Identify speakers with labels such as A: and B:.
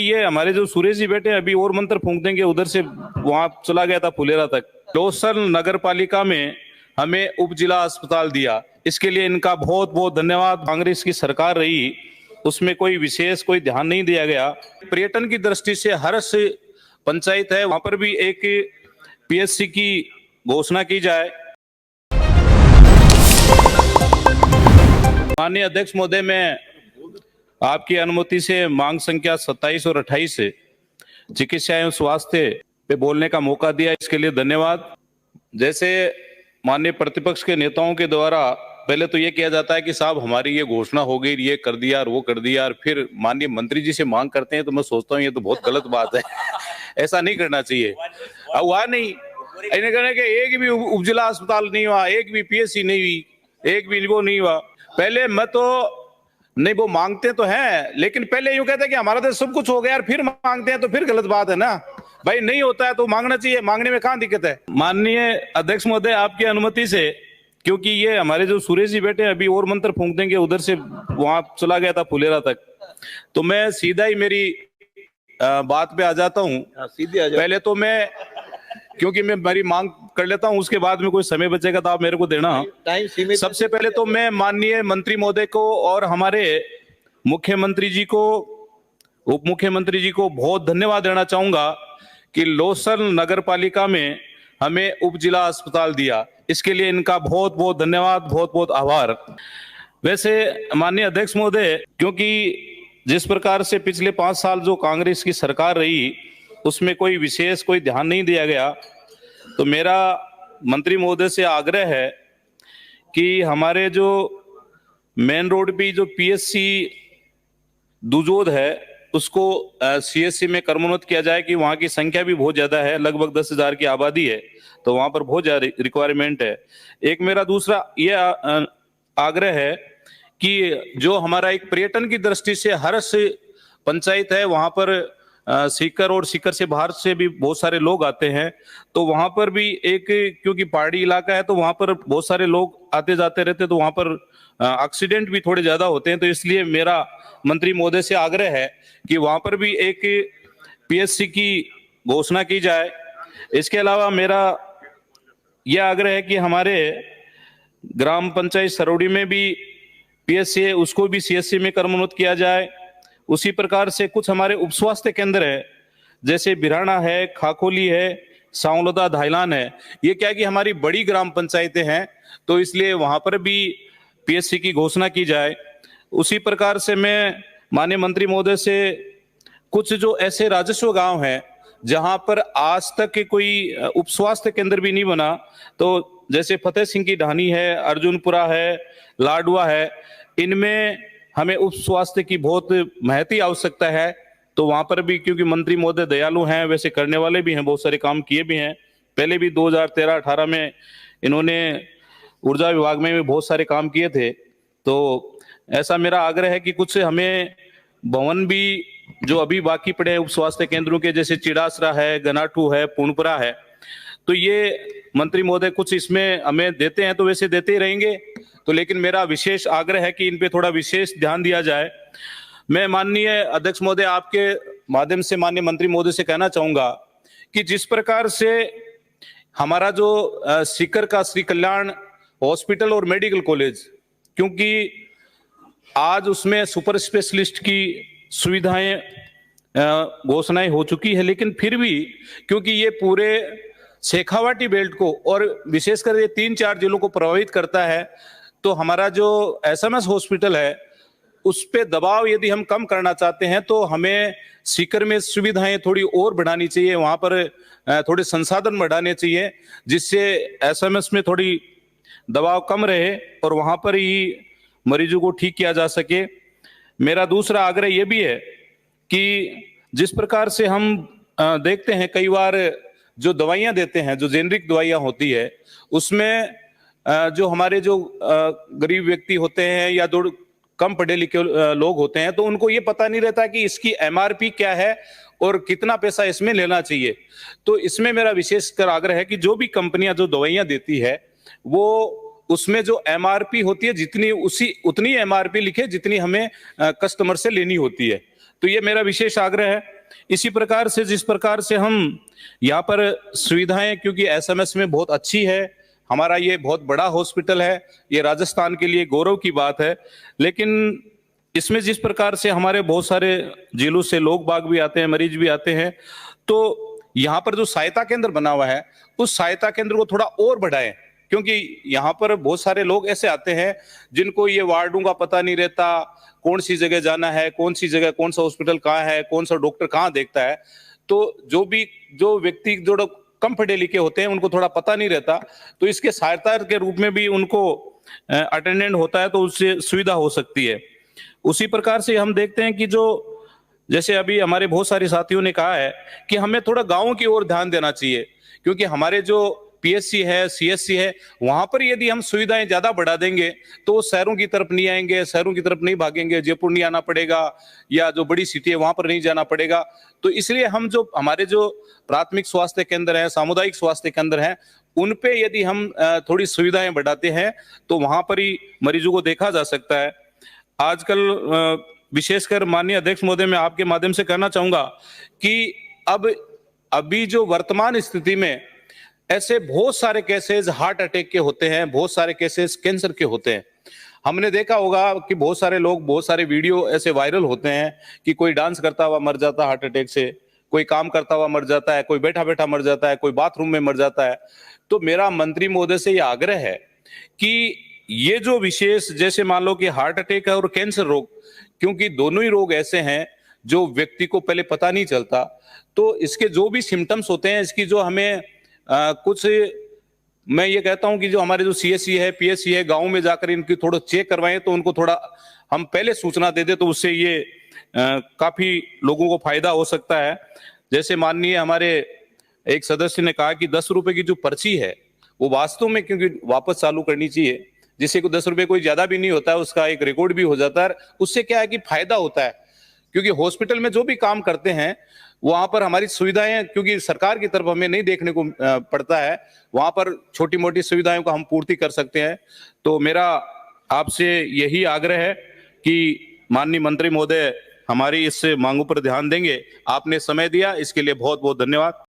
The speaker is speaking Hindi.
A: ये हमारे जो सुरेश जी बैठे अभी और मंत्र फूंक देंगे, उधर से वहां चला गया था फुलेरा तक। लोसर नगर पालिका में हमें उप जिला अस्पताल दिया, इसके लिए इनका बहुत बहुत धन्यवाद। कांग्रेस की सरकार रही, उसमें कोई विशेष कोई ध्यान नहीं दिया गया। पर्यटन की दृष्टि से हर पंचायत है वहां पर भी एक पीएससी की घोषणा की जाए। माननीय अध्यक्ष महोदय, मैं आपकी अनुमति से मांग संख्या 27 और 28 से चिकित्सा एवं स्वास्थ्य पे बोलने का मौका दिया, इसके लिए धन्यवाद। जैसे माननीय प्रतिपक्ष के नेताओं के द्वारा पहले तो ये किया जाता है कि साहब हमारी ये घोषणा हो गई, ये कर दिया और वो कर दिया, और फिर माननीय मंत्री जी से मांग करते हैं, तो मैं सोचता हूँ ये तो बहुत गलत बात है। ऐसा नहीं करना चाहिए। अब हुआ नहीं, इन्हें कहने के एक भी उपजिला अस्पताल नहीं हुआ, एक भी पीएससी नहीं हुई, एक भी वो नहीं हुआ। पहले मैं तो नहीं, वो मांगते तो हैं, लेकिन पहले यूं कहते हैं कि हमारा तो सब कुछ हो गया, और फिर मांगते हैं तो फिर गलत बात है ना भाई। नहीं होता है तो मांगना चाहिए, मांगने में कहां दिक्कत है। माननीय अध्यक्ष महोदय, आपकी अनुमति से, क्योंकि ये हमारे जो सुरेश जी बैठे अभी और मंत्र फूंक देंगे, उधर से वहां चला गया था फुलेरा तक, तो मैं सीधा ही मेरी बात पे आ जाता हूँ। सीधे आ जाओ। पहले तो मैं, क्योंकि मैं मेरी मांग कर लेता हूं, उसके बाद में कोई समय बचेगा तो आप मेरे को देना। टाइम सीमित। सबसे पहले तो मैं माननीय मंत्री महोदय को और हमारे मुख्यमंत्री जी को, उप मुख्यमंत्री जी को बहुत धन्यवाद देना चाहूंगा कि लोसर नगर पालिका में हमें उप जिला अस्पताल दिया, इसके लिए इनका बहुत बहुत धन्यवाद, बहुत बहुत आभार। वैसे माननीय अध्यक्ष महोदय, क्योंकि जिस प्रकार से पिछले 5 साल जो कांग्रेस की सरकार रही, उसमें कोई विशेष कोई ध्यान नहीं दिया गया, तो मेरा मंत्री महोदय से आग्रह है कि हमारे जो मेन रोड पे जो पीएससी दुजोद है उसको सीएससी में क्रमोन्नत किया जाए, कि वहां की संख्या भी बहुत ज्यादा है, लगभग 10,000 की आबादी है, तो वहां पर बहुत ज्यादा रिक्वायरमेंट है। एक मेरा दूसरा ये आग्रह है कि जो हमारा एक पर्यटन की दृष्टि से हर पंचायत है वहां पर सीकर और सीकर से बाहर से भी बहुत सारे लोग आते हैं, तो वहां पर भी एक, क्योंकि पहाड़ी इलाका है तो वहां पर बहुत सारे लोग आते जाते रहते, तो वहां पर एक्सीडेंट भी थोड़े ज्यादा होते हैं। तो इसलिए मेरा मंत्री महोदय से आग्रह है कि वहां पर भी एक पीएससी की घोषणा की जाए। इसके अलावा मेरा यह आग्रह है कि हमारे ग्राम पंचायत सरौड़ी में भी पीएससी है, उसको भी सीएससी में क्रमोन्नत किया जाए। उसी प्रकार से कुछ हमारे उप स्वास्थ्य केंद्र है, जैसे बिराना है, खाकोली है, सांवलदा, धाइलान है, ये क्या कि हमारी बड़ी ग्राम पंचायतें हैं, तो इसलिए वहां पर भी पीएससी की घोषणा की जाए। उसी प्रकार से मैं माननीय मंत्री महोदय से कुछ जो ऐसे राजस्व गांव हैं जहां पर आज तक कोई उप स्वास्थ्य केंद्र भी नहीं बना, तो जैसे फतेह सिंह की ढानी है, अर्जुनपुरा है, लाडवा है, इनमें हमें उप स्वास्थ्य की बहुत महती आवश्यकता है। तो वहां पर भी, क्योंकि मंत्री महोदय दयालु हैं, वैसे करने वाले भी हैं, बहुत सारे काम किए भी हैं। पहले भी 2013-18 में इन्होंने ऊर्जा विभाग में भी बहुत सारे काम किए थे। तो ऐसा मेरा आग्रह है कि कुछ हमें भवन भी जो अभी बाकी पड़े हैं उप स्वास्थ्य केंद्रों के, जैसे चिड़ासरा है, गनाटू है, पूर्णपुरा है, तो ये मंत्री महोदय कुछ इसमें हमें देते हैं, तो वैसे देते ही रहेंगे, तो लेकिन मेरा विशेष आग्रह है कि इन पे थोड़ा विशेष ध्यान दिया जाए। मैं माननीय अध्यक्ष महोदय आपके माध्यम से माननीय मंत्री महोदय से कहना चाहूंगा कि जिस प्रकार से हमारा जो सीकर का श्री कल्याण हॉस्पिटल और मेडिकल कॉलेज, क्योंकि आज उसमें सुपर स्पेशलिस्ट की सुविधाएं घोषणाएं हो चुकी है, लेकिन फिर भी क्योंकि ये पूरे शेखावाटी बेल्ट को और विशेषकर ये 3-4 जिलों को प्रभावित करता है, तो हमारा जो एसएमएस हॉस्पिटल है उस पे दबाव यदि हम कम करना चाहते हैं तो हमें सीकर में सुविधाएं थोड़ी और बढ़ानी चाहिए, वहां पर थोड़े संसाधन बढ़ाने चाहिए, जिससे एसएमएस में थोड़ी दबाव कम रहे और वहां पर ही मरीजों को ठीक किया जा सके। मेरा दूसरा आग्रह यह भी है कि जिस प्रकार से हम देखते हैं कई बार जो दवाइयां देते हैं, जो जेनरिक दवाइयां होती है, उसमें जो हमारे जो गरीब व्यक्ति होते हैं या जो कम पढ़े लिखे लोग होते हैं, तो उनको ये पता नहीं रहता कि इसकी एमआरपी क्या है और कितना पैसा इसमें लेना चाहिए। तो इसमें मेरा विशेषकर आग्रह है कि जो भी कंपनियां जो दवाइयां देती है वो उसमें जो एमआरपी होती है जितनी उतनी एमआरपी लिखे जितनी हमें कस्टमर से लेनी होती है, तो ये मेरा विशेष आग्रह है। इसी प्रकार से जिस प्रकार से हम यहाँ पर सुविधाएं, क्योंकि एसएमएस में बहुत अच्छी है, हमारा ये बहुत बड़ा हॉस्पिटल है, ये राजस्थान के लिए गौरव की बात है, लेकिन इसमें जिस प्रकार से हमारे बहुत सारे जिलों से लोग बाग भी आते हैं, मरीज भी आते हैं, तो यहाँ पर जो सहायता केंद्र बना हुआ है उस सहायता केंद्र को थोड़ा और बढ़ाएं, क्योंकि यहाँ पर बहुत सारे लोग ऐसे आते हैं जिनको ये वार्डों का पता नहीं रहता, कौन सी जगह जाना है, कौन सी जगह, कौन सा हॉस्पिटल कहाँ है, कौन सा डॉक्टर कहाँ देखता है। तो जो व्यक्ति जो कम पढ़े लिखे होते हैं उनको थोड़ा पता नहीं रहता, तो इसके सहायता के रूप में भी उनको अटेंडेंट होता है तो उससे सुविधा हो सकती है। उसी प्रकार से हम देखते हैं कि जैसे अभी हमारे बहुत सारे साथियों ने कहा है कि हमें थोड़ा गांवों की ओर ध्यान देना चाहिए, क्योंकि हमारे जो पीएचसी है, सीएचसी है, वहां पर यदि हम सुविधाएं ज्यादा बढ़ा देंगे तो वो शहरों की तरफ नहीं आएंगे, शहरों की तरफ नहीं भागेंगे, जयपुर नहीं आना पड़ेगा या जो बड़ी सिटी है वहां पर नहीं जाना पड़ेगा। तो इसलिए हम हमारे जो प्राथमिक स्वास्थ्य केंद्र है, सामुदायिक स्वास्थ्य केंद्र है, उन पे यदि हम थोड़ी सुविधाएं बढ़ाते हैं तो वहां पर ही मरीजों को देखा जा सकता है। आजकल विशेषकर माननीय अध्यक्ष महोदय, मैं आपके माध्यम से कहना चाहूंगा कि अभी जो वर्तमान स्थिति में ऐसे बहुत सारे केसेस हार्ट अटैक के होते हैं, बहुत सारे केसेस कैंसर के होते हैं। हमने देखा होगा कि बहुत सारे लोग, बहुत सारे वीडियो ऐसे वायरल होते हैं कि कोई डांस करता हुआ मर जाता है हार्ट अटैक से, कोई काम करता हुआ मर जाता है, कोई बैठा बैठा मर जाता है, कोई बाथरूम में मर जाता है। तो मेरा मंत्री महोदय से यह आग्रह है कि ये जो विशेष, जैसे मान लो कि हार्ट अटैक है और कैंसर रोग, क्योंकि दोनों ही रोग ऐसे हैं जो व्यक्ति को पहले पता नहीं चलता, तो इसके जो भी सिम्टम्स होते हैं, इसकी जो हमें कुछ, मैं ये कहता हूं कि जो हमारे जो सीएचसी है, पीएचसी है, गांव में जाकर इनकी थोड़ा चेक करवाएं, तो उनको थोड़ा हम पहले सूचना दे दे तो उससे ये काफी लोगों को फायदा हो सकता है। जैसे माननीय हमारे एक सदस्य ने कहा कि 10 रुपए की जो पर्ची है वो वास्तव में क्योंकि वापस चालू करनी चाहिए, जिससे को 10 रुपए कोई ज्यादा भी नहीं होता है, उसका एक रिकॉर्ड भी हो जाता है। उससे क्या है कि फायदा होता है, क्योंकि हॉस्पिटल में जो भी काम करते हैं वहां पर हमारी सुविधाएं, क्योंकि सरकार की तरफ हमें नहीं देखने को पड़ता है, वहां पर छोटी मोटी सुविधाओं को हम पूर्ति कर सकते हैं। तो मेरा आपसे यही आग्रह है कि माननीय मंत्री महोदय हमारी इस मांगों पर ध्यान देंगे। आपने समय दिया, इसके लिए बहुत बहुत धन्यवाद।